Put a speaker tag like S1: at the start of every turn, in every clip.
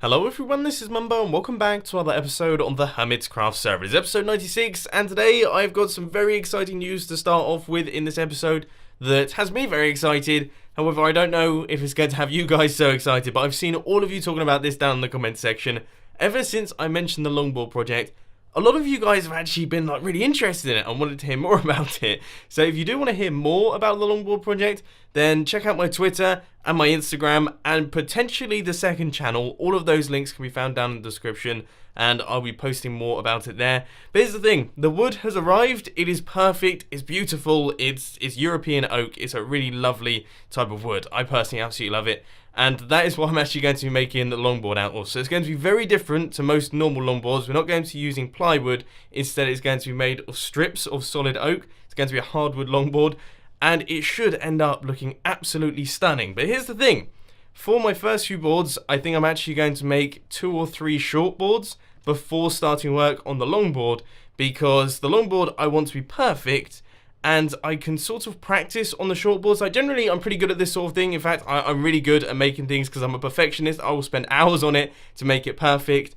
S1: Hello everyone, this is Mumbo and welcome back to another episode on the Hermitcraft server. It's episode 96 and today I've got some very exciting news to start off with in this episode that has me very excited. However, I don't know if it's going to have you guys so excited, but I've seen all of you talking about this down in the comment section. Ever since I mentioned the longboard project, a lot of you guys have actually been really interested in it and wanted to hear more about it. So if you do want to hear more about the longboard project, then check out my Twitter and my Instagram and potentially the second channel. All of those links can be found down in the description and I'll be posting more about it there. But here's the thing, the wood has arrived, it is perfect, it's beautiful, it's European oak, it's a really lovely type of wood. I personally absolutely love it. And that is what I'm actually going to be making the longboard out of. So it's going to be very different to most normal longboards. We're not going to be using plywood. Instead, it's going to be made of strips of solid oak. It's going to be a hardwood longboard. And it should end up looking absolutely stunning. But here's the thing. For my first few boards, I think I'm actually going to make 2 or 3 short boards before starting work on the longboard. Because the longboard, I want to be perfect. And I can sort of practice on the short boards. I'm pretty good at this sort of thing. In fact, I'm really good at making things because I'm a perfectionist. I will spend hours on it to make it perfect.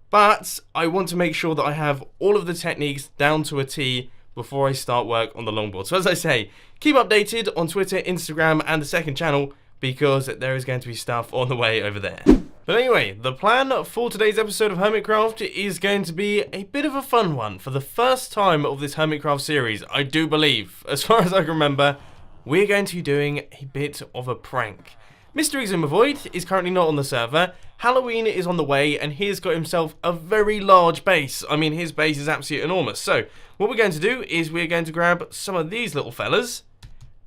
S1: But I want to make sure that I have all of the techniques down to a T before I start work on the longboard. So as I say, keep updated on Twitter, Instagram, and the second channel because there is going to be stuff on the way over there. But anyway, the plan for today's episode of Hermitcraft is going to be a bit of a fun one. For the first time of this Hermitcraft series, I do believe, as far as I can remember, we're going to be doing a bit of a prank. Mr. Exumavoid is currently not on the server, Halloween is on the way, and he's got himself a very large base. I mean, his base is absolutely enormous. So, what we're going to do is we're going to grab some of these little fellas,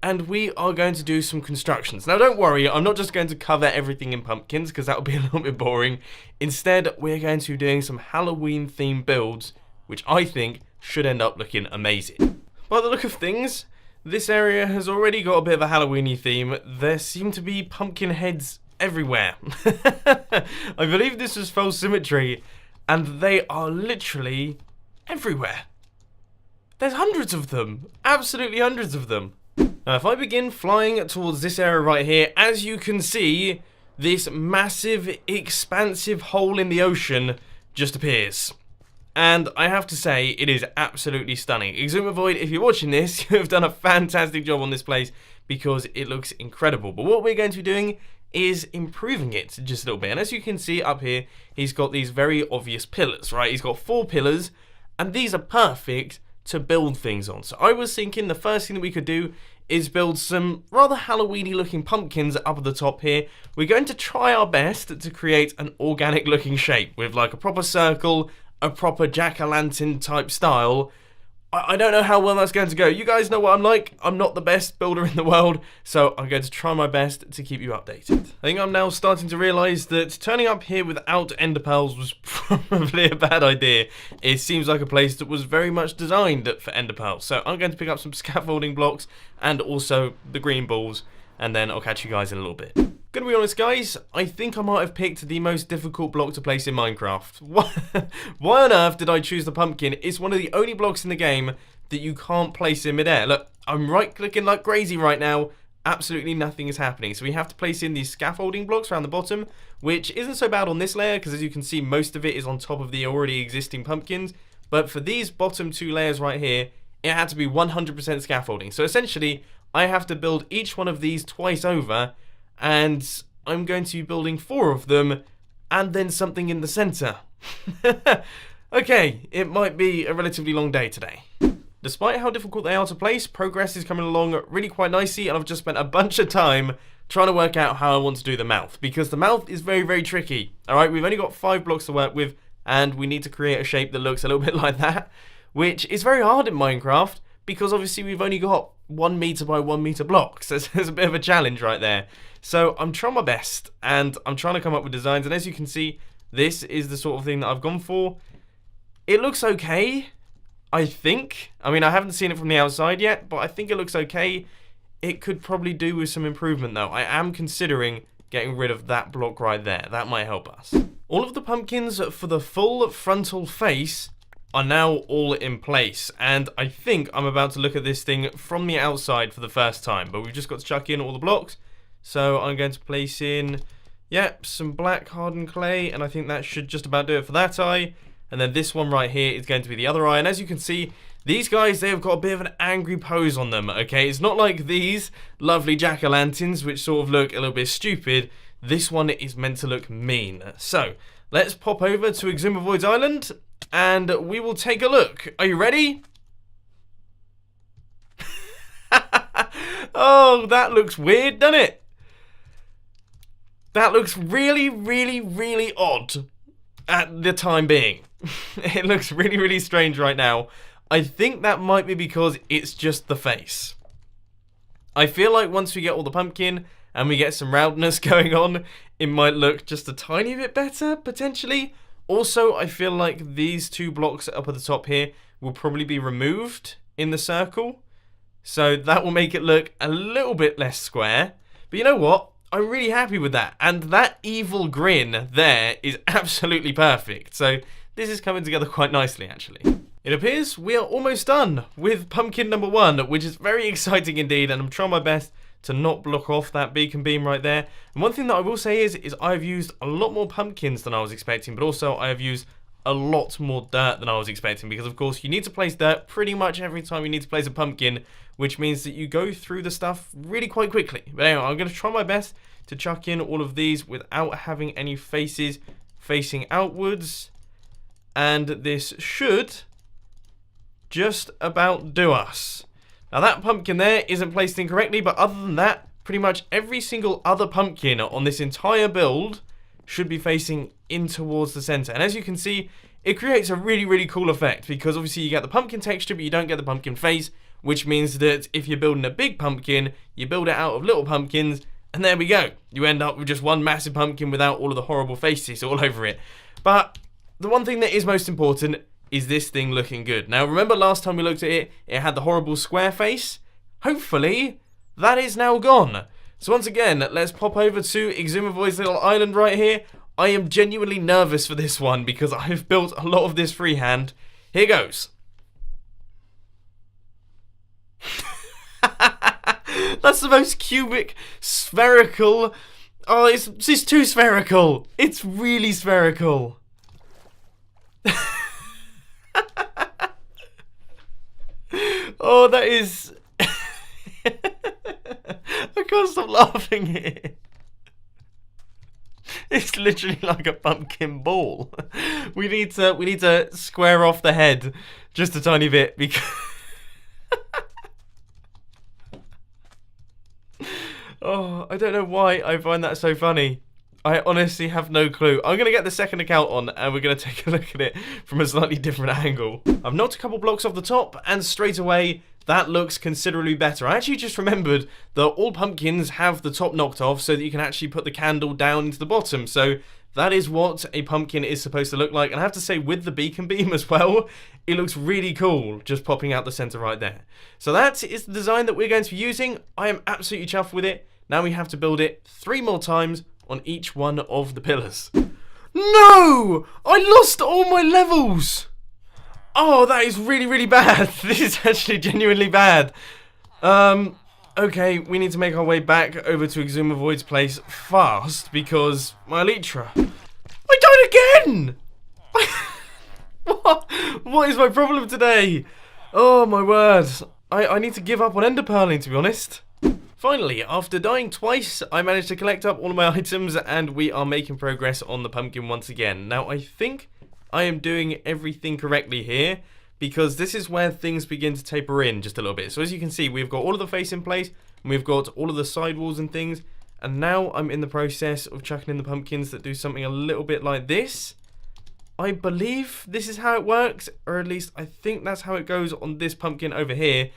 S1: and we are going to do some constructions. Now don't worry, I'm not just going to cover everything in pumpkins because that would be a little bit boring. Instead, we're going to be doing some Halloween themed builds, which I think should end up looking amazing. By the look of things, this area has already got a bit of a Halloween-y theme. There seem to be pumpkin heads everywhere. I believe this was false symmetry, and they are literally everywhere. There's hundreds of them, absolutely hundreds of them. Now, if I begin flying towards this area right here, as you can see, this massive, expansive hole in the ocean just appears. And I have to say, it is absolutely stunning. Exumavoid, if you're watching this, you have done a fantastic job on this place because it looks incredible. But what we're going to be doing is improving it just a little bit. And as you can see up here, he's got these very obvious pillars, right? He's got 4 pillars, and these are perfect to build things on. So I was thinking the first thing that we could do is build some rather Halloween-y looking pumpkins up at the top here. We're going to try our best to create an organic looking shape with like a proper circle, a proper jack-o'-lantern type style. I don't know how well that's going to go. You guys know what I'm like. I'm not the best builder in the world, so I'm going to try my best to keep you updated. I think I'm now starting to realise that turning up here without ender pearls was probably a bad idea. It seems like a place that was very much designed for ender pearls. So I'm going to pick up some scaffolding blocks and also the green balls, and then I'll catch you guys in a little bit. Gonna be honest guys, I think I might have picked the most difficult block to place in Minecraft. Why on earth did I choose the pumpkin? It's one of the only blocks in the game that you can't place in midair. Look, I'm right clicking like crazy right now. Absolutely nothing is happening. So we have to place in these scaffolding blocks around the bottom, which isn't so bad on this layer because as you can see, most of it is on top of the already existing pumpkins. But for these bottom 2 layers right here, it had to be 100% scaffolding. So essentially, I have to build each one of these twice over, and I'm going to be building 4 of them, and then something in the center. Okay, it might be a relatively long day today. Despite how difficult they are to place, progress is coming along really quite nicely, and I've just spent a bunch of time trying to work out how I want to do the mouth, because the mouth is very, very tricky. Alright, we've only got 5 blocks to work with, and we need to create a shape that looks a little bit like that, which is very hard in Minecraft, because obviously we've only got 1 meter by 1 meter blocks. So there's a bit of a challenge right there. So I'm trying my best, and I'm trying to come up with designs, and as you can see, this is the sort of thing that I've gone for. It looks okay, I think. I mean, I haven't seen it from the outside yet, but I think it looks okay. It could probably do with some improvement though. I am considering getting rid of that block right there. That might help us. All of the pumpkins for the full frontal face are now all in place. And I think I'm about to look at this thing from the outside for the first time. But we've just got to chuck in all the blocks. So I'm going to place in, some black hardened clay. And I think that should just about do it for that eye. And then this one right here is going to be the other eye. And as you can see, these guys, they have got a bit of an angry pose on them, okay? It's not like these lovely jack-o'-lanterns, which sort of look a little bit stupid. This one is meant to look mean. So, let's pop over to Exuma Island, and we will take a look. Are you ready? Oh, that looks weird, doesn't it? That looks really, really, really odd at the time being. It looks really, really strange right now. I think that might be because it's just the face. I feel like once we get all the pumpkin and we get some roundness going on, it might look just a tiny bit better, potentially. Also, I feel like these two blocks up at the top here will probably be removed in the circle. So that will make it look a little bit less square. But you know what? I'm really happy with that. And that evil grin there is absolutely perfect. So this is coming together quite nicely, actually. It appears we are almost done with pumpkin number 1, which is very exciting indeed, and I'm trying my best to not block off that beacon beam right there. And one thing that I will say is I've used a lot more pumpkins than I was expecting, but also I have used a lot more dirt than I was expecting, because of course you need to place dirt pretty much every time you need to place a pumpkin, which means that you go through the stuff really quite quickly. But anyway, I'm going to try my best to chuck in all of these without having any faces facing outwards, and this should just about do us. Now that pumpkin there isn't placed incorrectly, but other than that, pretty much every single other pumpkin on this entire build should be facing in towards the center. And as you can see, it creates a really, really cool effect, because obviously you get the pumpkin texture, but you don't get the pumpkin face, which means that if you're building a big pumpkin, you build it out of little pumpkins, and there we go. You end up with just one massive pumpkin without all of the horrible faces all over it. But the one thing that is most important is this thing looking good. Now, remember last time we looked at it, it had the horrible square face? Hopefully, that is now gone. So once again, let's pop over to Exuma little island right here. I am genuinely nervous for this one because I've built a lot of this freehand. Here goes. That's the most cubic, spherical. Oh, it's too spherical. It's really spherical. Oh, that is... I can't stop laughing here. It's literally like a pumpkin ball. We need to square off the head just a tiny bit because... Oh, I don't know why I find that so funny. I honestly have no clue. I'm going to get the second account on and we're going to take a look at it from a slightly different angle. I've knocked a couple blocks off the top and straight away that looks considerably better. I actually just remembered that all pumpkins have the top knocked off so that you can actually put the candle down into the bottom. So that is what a pumpkin is supposed to look like. And I have to say, with the beacon beam as well, it looks really cool just popping out the center right there. So that is the design that we're going to be using. I am absolutely chuffed with it. Now we have to build it 3 more times on each one of the pillars. No! I lost all my levels! Oh, that is really, really bad. This is actually genuinely bad. Okay, we need to make our way back over to Exuma Void's place fast because my Elytra. I died again! What is my problem today? Oh my word. I need to give up on ender pearling, to be honest. Finally, after dying twice, I managed to collect up all of my items and we are making progress on the pumpkin once again. Now, I think I am doing everything correctly here because this is where things begin to taper in just a little bit. So as you can see, we've got all of the face in place and we've got all of the sidewalls and things. And now I'm in the process of chucking in the pumpkins that do something a little bit like this. I believe this is how it works, or at least I think that's how it goes on this pumpkin over here.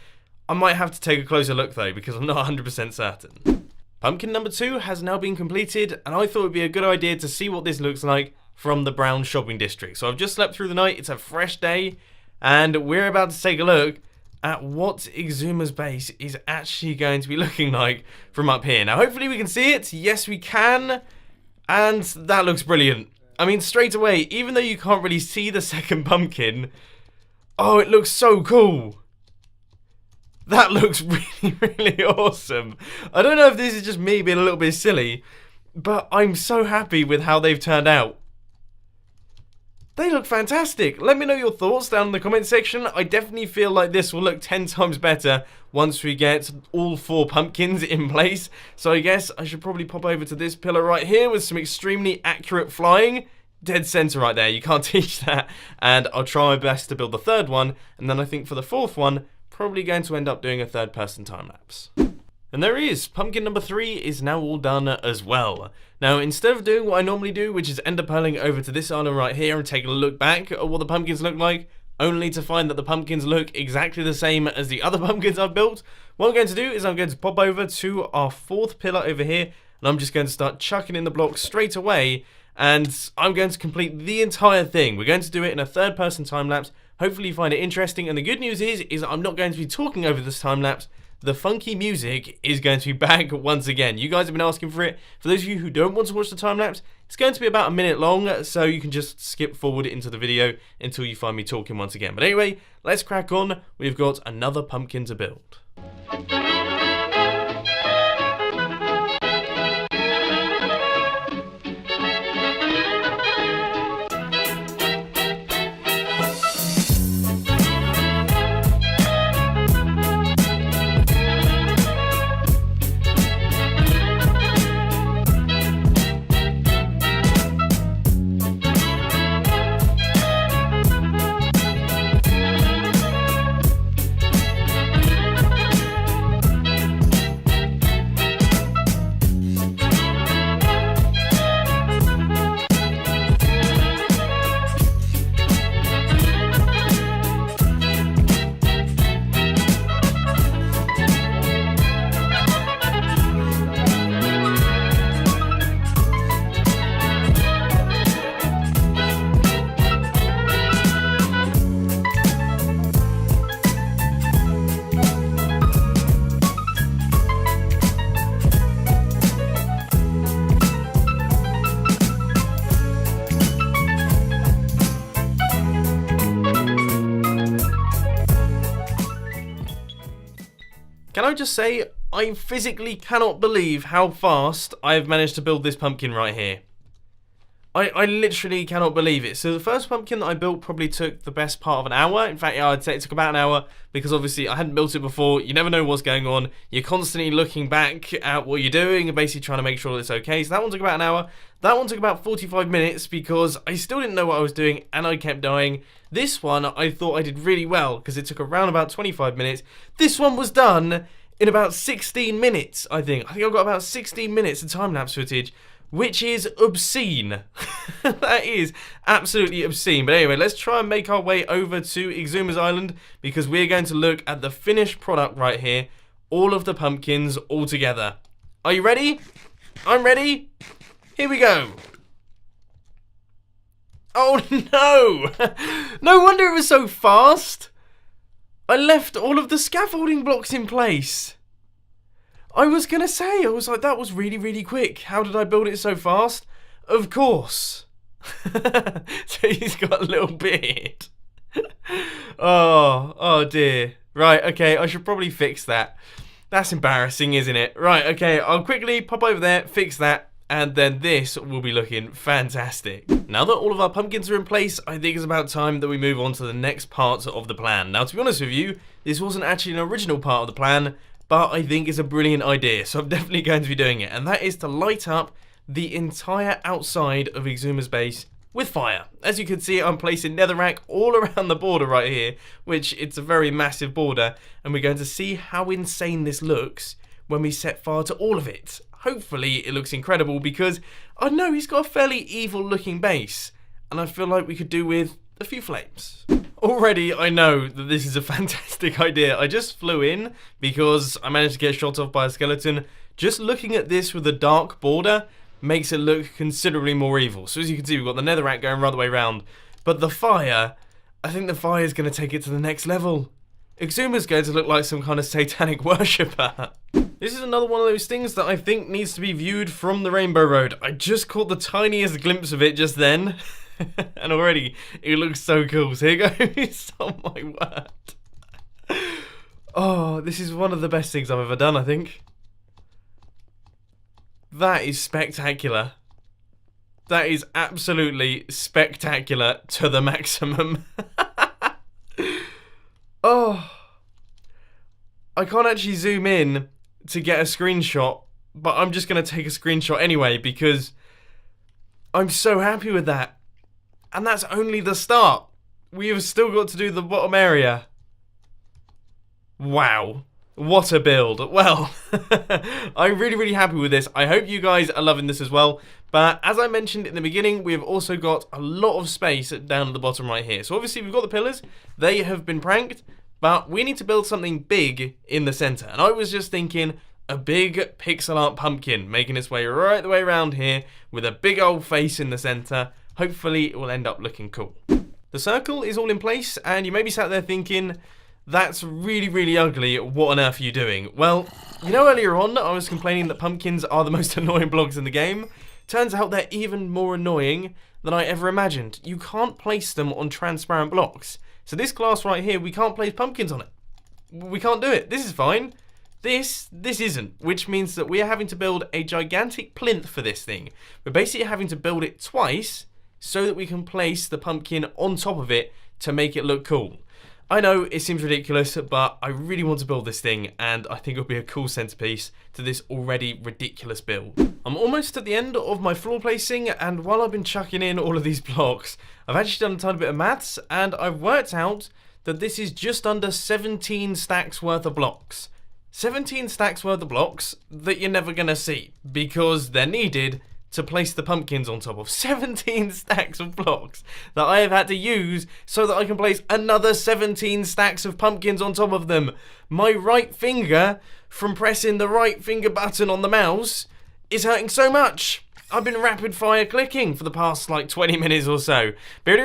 S1: I might have to take a closer look though, because I'm not 100% certain. Pumpkin number 2 has now been completed, and I thought it would be a good idea to see what this looks like from the Brown shopping district. So I've just slept through the night, it's a fresh day, and we're about to take a look at what Exuma's base is actually going to be looking like from up here. Now hopefully we can see it, yes we can, and that looks brilliant. I mean, straight away, even though you can't really see the second pumpkin, Oh, it looks so cool. That looks really, really awesome. I don't know if this is just me being a little bit silly, but I'm so happy with how they've turned out. They look fantastic. Let me know your thoughts down in the comment section. I definitely feel like this will look 10 times better once we get all 4 pumpkins in place. So I guess I should probably pop over to this pillar right here with some extremely accurate flying. Dead center right there. You can't teach that. And I'll try my best to build the 3rd one. And then I think for the 4th one, probably going to end up doing a 3rd-person time-lapse. And there he is. Pumpkin number 3 is now all done as well. Now, instead of doing what I normally do, which is end up hurling over to this island right here and taking a look back at what the pumpkins look like, only to find that the pumpkins look exactly the same as the other pumpkins I've built, what I'm going to do is I'm going to pop over to our 4th pillar over here, and I'm just going to start chucking in the blocks straight away, and I'm going to complete the entire thing. We're going to do it in a 3rd-person time-lapse. Hopefully you find it interesting, and the good news is I'm not going to be talking over this time-lapse. The funky music is going to be back once again. You guys have been asking for it. For those of you who don't want to watch the time-lapse, it's going to be about a minute long, so you can just skip forward into the video until you find me talking once again. But anyway, let's crack on. We've got another pumpkin to build. Can I just say, I physically cannot believe how fast I've managed to build this pumpkin right here. I literally cannot believe it. So the first pumpkin that I built probably took the best part of an hour. In fact, yeah, I'd say it took about an hour because obviously I hadn't built it before. You never know what's going on. You're constantly looking back at what you're doing and basically trying to make sure it's okay. So that one took about an hour. That one took about 45 minutes because I still didn't know what I was doing and I kept dying. This one I thought I did really well because it took around about 25 minutes. This one was done in about 16 minutes, I think. I think I've got about 16 minutes of time-lapse footage, which is obscene. That is absolutely obscene. But anyway, let's try and make our way over to Exuma's Island because we're going to look at the finished product right here. All of the pumpkins all together. Are you ready? I'm ready. Here we go. Oh no! No wonder it was so fast. I left all of the scaffolding blocks in place. I was gonna say, I was like, that was really, really quick. How did I build it so fast? Of course. So he's got a little beard. Oh dear. Right, okay, I should probably fix that. That's embarrassing, isn't it? Right, okay, I'll quickly pop over there, fix that, and then this will be looking fantastic. Now that all of our pumpkins are in place, I think it's about time that we move on to the next part of the plan. Now, to be honest with you, this wasn't actually an original part of the plan, but I think it's a brilliant idea, so I'm definitely going to be doing it, and that is to light up the entire outside of Exuma's base with fire. As you can see, I'm placing netherrack all around the border right here, which it's a very massive border, and we're going to see how insane this looks when we set fire to all of it. Hopefully it looks incredible because I know he's got a fairly evil looking base and I feel like we could do with a few flames. Already I know that this is a fantastic idea. I just flew in because I managed to get shot off by a skeleton. Just looking at this with a dark border makes it look considerably more evil. So as you can see, we've got the netherrack going right the way around, but the fire, I think the fire is going to take it to the next level. Exuma's going to look like some kind of satanic worshipper. This is another one of those things that I think needs to be viewed from the Rainbow Road. I just caught the tiniest glimpse of it just then. And already it looks so cool. So here goes. Oh my word. Oh, this is one of the best things I've ever done, I think. That is spectacular. That is absolutely spectacular to the maximum. Oh. I can't actually zoom in to get a screenshot, but I'm just going to take a screenshot anyway because I'm so happy with that. And that's only the start. We have still got to do the bottom area. Wow. What a build. Well, I'm really happy with this. I hope you guys are loving this as well. But as I mentioned in the beginning, we have also got a lot of space down at the bottom right here. So obviously we've got the pillars. They have been pranked. But we need to build something big in the center. And I was just thinking a big pixel art pumpkin making its way right the way around here with a big old face in the center. Hopefully it will end up looking cool. The circle is all in place and you may be sat there thinking, that's really ugly. What on earth are you doing? Well, you know, earlier on I was complaining that pumpkins are the most annoying blocks in the game. Turns out they're even more annoying than I ever imagined. You can't place them on transparent blocks. So this glass right here, we can't place pumpkins on it. We can't do it. This is fine. This isn't, which means that we are having to build a gigantic plinth for this thing. We're basically having to build it twice so that we can place the pumpkin on top of it to make it look cool. I know it seems ridiculous, but I really want to build this thing and I think it'll be a cool centerpiece to this already ridiculous build. I'm almost at the end of my floor placing and while I've been chucking in all of these blocks, I've actually done a tiny bit of maths and I've worked out that this is just under 17 stacks worth of blocks. 17 stacks worth of blocks that you're never going to see because they're needed to place the pumpkins on top of. 17 stacks of blocks that I have had to use so that I can place another 17 stacks of pumpkins on top of them. My right finger, from pressing the right finger button on the mouse, is hurting so much. I've been rapid fire clicking for the past like 20 minutes or so. But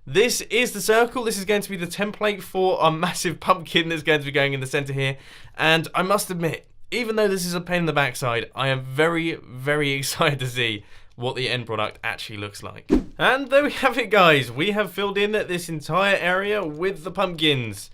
S1: this is the circle. This is going to be the template for a massive pumpkin that's going to be going in the center here. And I must admit, even though this is a pain in the backside, I am very excited to see what the end product actually looks like. And there we have it, guys. We have filled in this entire area with the pumpkins.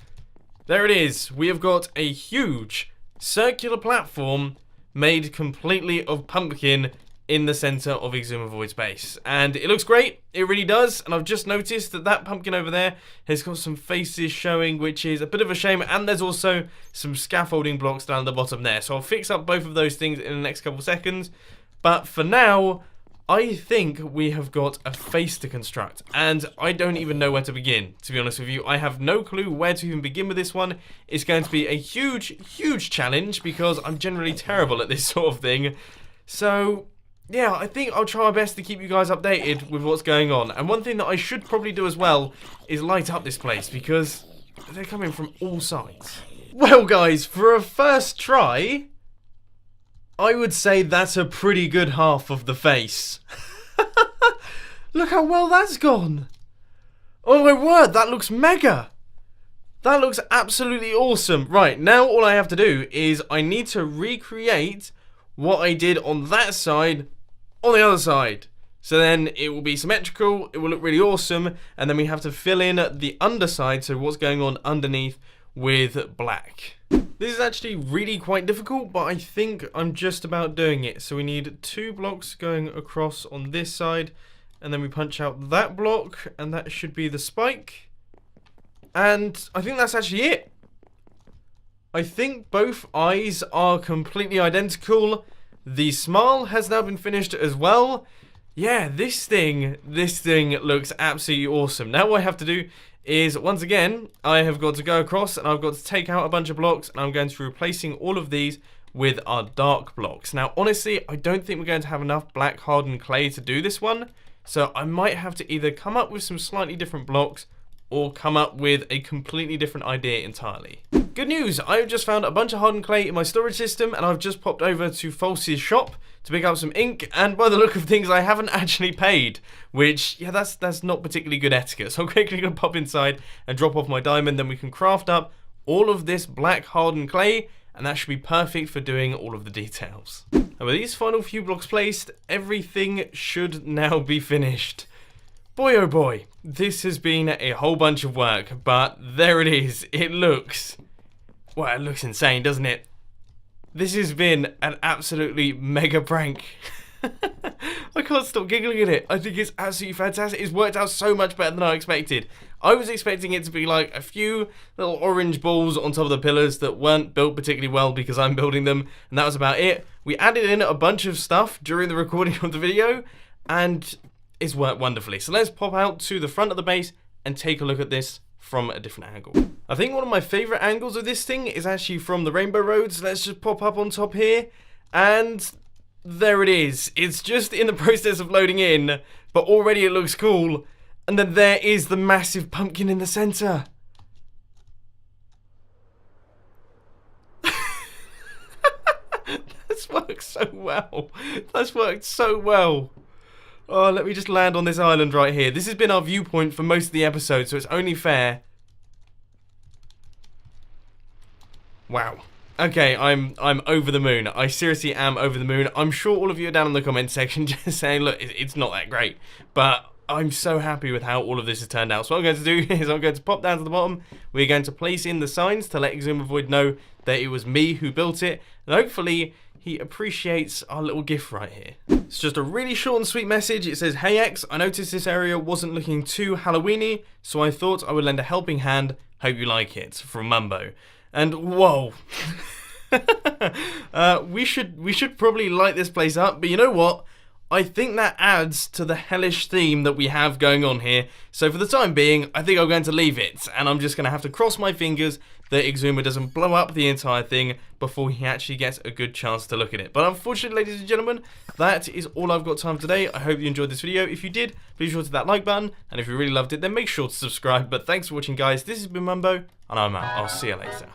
S1: There it is. We have got a huge circular platform made completely of pumpkin in the center of Exuma Void Space. And it looks great. It really does. And I've just noticed that that pumpkin over there has got some faces showing, which is a bit of a shame. And there's also some scaffolding blocks down the bottom there. So I'll fix up both of those things in the next couple seconds. But for now, I think we have got a face to construct. And I don't even know where to begin, to be honest with you. I have no clue where to even begin with this one. It's going to be a huge challenge because I'm generally terrible at this sort of thing. So yeah, I think I'll try my best to keep you guys updated with what's going on. And one thing that I should probably do as well is light up this place because they're coming from all sides. Well, guys, for a first try, I would say that's a pretty good half of the face. Look how well that's gone. Oh my word, that looks mega. That looks absolutely awesome. Right, now all I have to do is I need to recreate what I did on that side on the other side. So then it will be symmetrical, it will look really awesome, and then we have to fill in the underside, so what's going on underneath, with black. This is actually really quite difficult, but I think I'm just about doing it. So we need 2 blocks going across on this side, and then we punch out that block, and that should be the spike. And I think that's actually it. I think both eyes are completely identical. The smile has now been finished as well. Yeah, this thing looks absolutely awesome. Now what I have to do is, once again, I have got to go across and I've got to take out a bunch of blocks and I'm going to be replacing all of these with our dark blocks. Now, honestly, I don't think we're going to have enough black hardened clay to do this one. So I might have to either come up with some slightly different blocks or come up with a completely different idea entirely. Good news, I've just found a bunch of hardened clay in my storage system and I've just popped over to False's shop to pick up some ink, and by the look of things I haven't actually paid, which, yeah, that's not particularly good etiquette. So I'm quickly going to pop inside and drop off my diamond, then we can craft up all of this black hardened clay and that should be perfect for doing all of the details. And with these final few blocks placed, everything should now be finished. Boy oh boy, this has been a whole bunch of work, but there it is. It looks insane, doesn't it? This has been an absolutely mega prank. I can't stop giggling at it. I think it's absolutely fantastic. It's worked out so much better than I expected. I was expecting it to be like a few little orange balls on top of the pillars that weren't built particularly well because I'm building them, and that was about it. We added in a bunch of stuff during the recording of the video, and it's worked wonderfully. So let's pop out to the front of the base and take a look at this from a different angle. I think one of my favourite angles of this thing is actually from the rainbow roads. Let's just pop up on top here, and there it is. It's just in the process of loading in, but already it looks cool. And then there is the massive pumpkin in the centre. That's worked so well. That's worked so well. Oh, let me just land on this island right here. This has been our viewpoint for most of the episode, so it's only fair. Wow. Okay, I'm over the moon. I seriously am over the moon. I'm sure all of you are down in the comment section just saying, look, it's not that great. But I'm so happy with how all of this has turned out. So what I'm going to do is I'm going to pop down to the bottom. We're going to place in the signs to let Exumavoid know that it was me who built it. And hopefully he appreciates our little gift right here. It's just a really short and sweet message. It says, "Hey X, I noticed this area wasn't looking too Halloweeny, so I thought I would lend a helping hand. Hope you like it." From Mumbo. And whoa. We should probably light this place up, but you know what? I think that adds to the hellish theme that we have going on here. So for the time being, I think I'm going to leave it, and I'm just going to have to cross my fingers that Exuma doesn't blow up the entire thing before he actually gets a good chance to look at it. But unfortunately, ladies and gentlemen, that is all I've got time for today. I hope you enjoyed this video. If you did, please sure to hit that like button, and if you really loved it, then make sure to subscribe. But thanks for watching, guys. This has been Mumbo, and I'm out. I'll see you later.